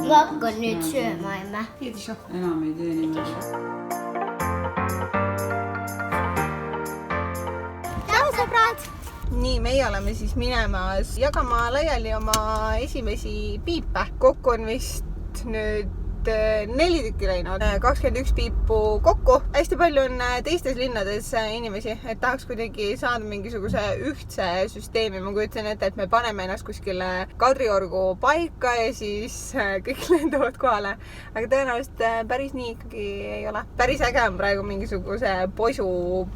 Ma hakkan nüüd sööma, emme. Enam ei tee niimoodi. Tšau, sõbrad! Nii, meie oleme siis minemas jagama laiali oma esimesi piipe. Kokku on vist nüüd 4 tükki läinud. 21 piipu kokku. Hästi palju on teistes linnades inimesi, et tahaks kuidagi saada mingisuguse ühtse süsteemi. Ma kujutan ette, et me paneme ennast kuskile Kadriorgu paika ja siis kõik lenduvad kohale. Aga tõenäoliselt päris nii ikkagi ei ole. Päris äge on praegu mingisuguse posu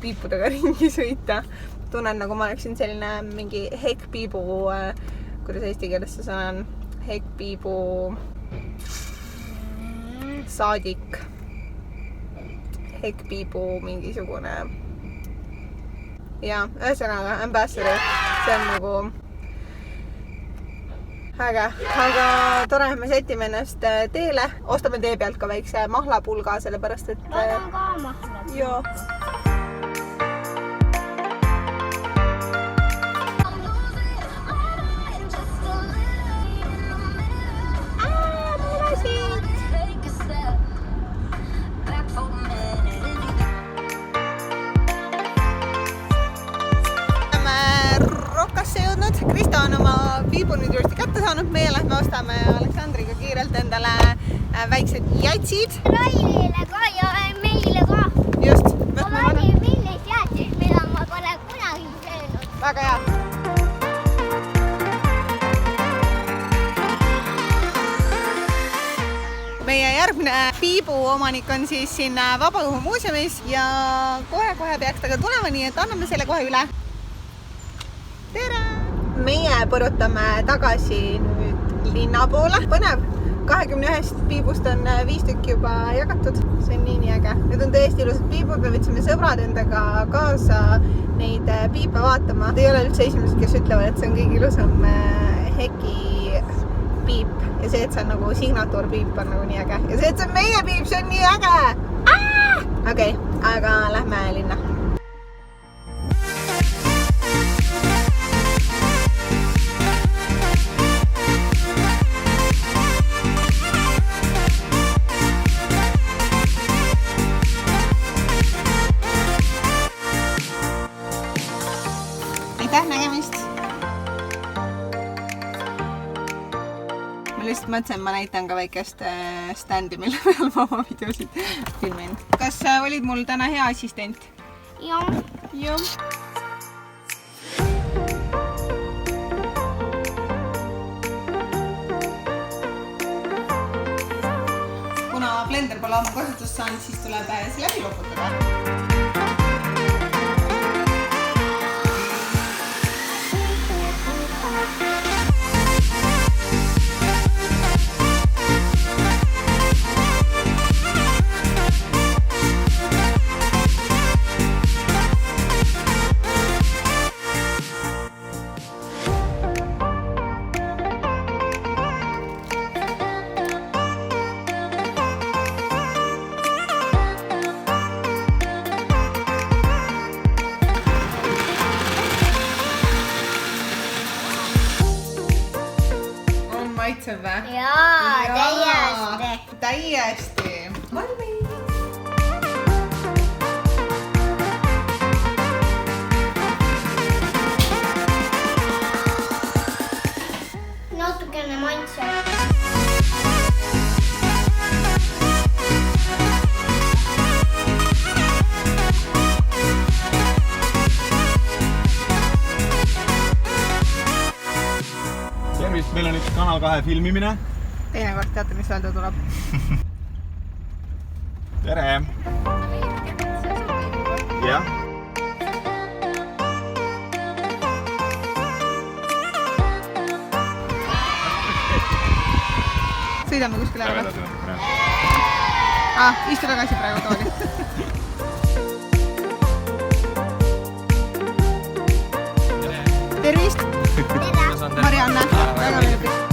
piipudega ringi sõita. Tunnen, nagu ma oleksin selline mingi hekkpiibu, kuidas eesti keeles see sõna on, hekkpiibu saadik, hekkpiibu mingisugune ja ühesõnaga ambassador, see on nagu äge, aga tore, me sätime ennast teele, ostame tee pealt ka väikse mahlapulga, sellepärast et Ma tahan ka mahla. joo. Krista on oma piibu nüüd juuresti kätte saanud, meie lähme ostame Aleksandriga kiirelt endale väiksed jatsid. Railile ka ja meile ka. Just. Ma vaadin millist jäätist, mida ma pole kunagi söönud. Väga hea. Meie järgmine piibu omanik on siis siin Vabaõhumuuseumis ja kohe peaks taga tulema, nii et anname selle kohe üle. Tere! Meie põrutame tagasi nüüd linna poole. Põnev! 21 piibust on 5 tükki juba jagatud. See on nii äge. Need on tõesti ilusad piibud. Me võtsime sõbrad endaga kaasa neid piipe vaatama. Te ei ole üldse esimesed, kes ütlevad, et see on kõige ilusam heki piip. Ja see, et see on nagu signatuurpiip on nagu nii äge. Ja see, et see on meie piip, see on nii äge! Okei, aga lähme linna. Aitäh nägemist! Ma lihtsalt mõtlesin, ma näitan ka väikest standi, mille peal ma oma videosid filmin. Kas olid mul täna hea assistent? Jah. Jah. Kuna blender pole oma kasutust saanud, siis tuleb see läbi loputada. Maitsev või? Jaa, täiesti. Valmis! Natukene maitsev. Tervist, meil on üks Kanal 2 filmimine. Teinekord teate, mis öelda tuleb. Tere! Jah. Sõidame kuskile ära. Istu tagasi praegu tooli. Tervist! Marianne! Väga meeldib.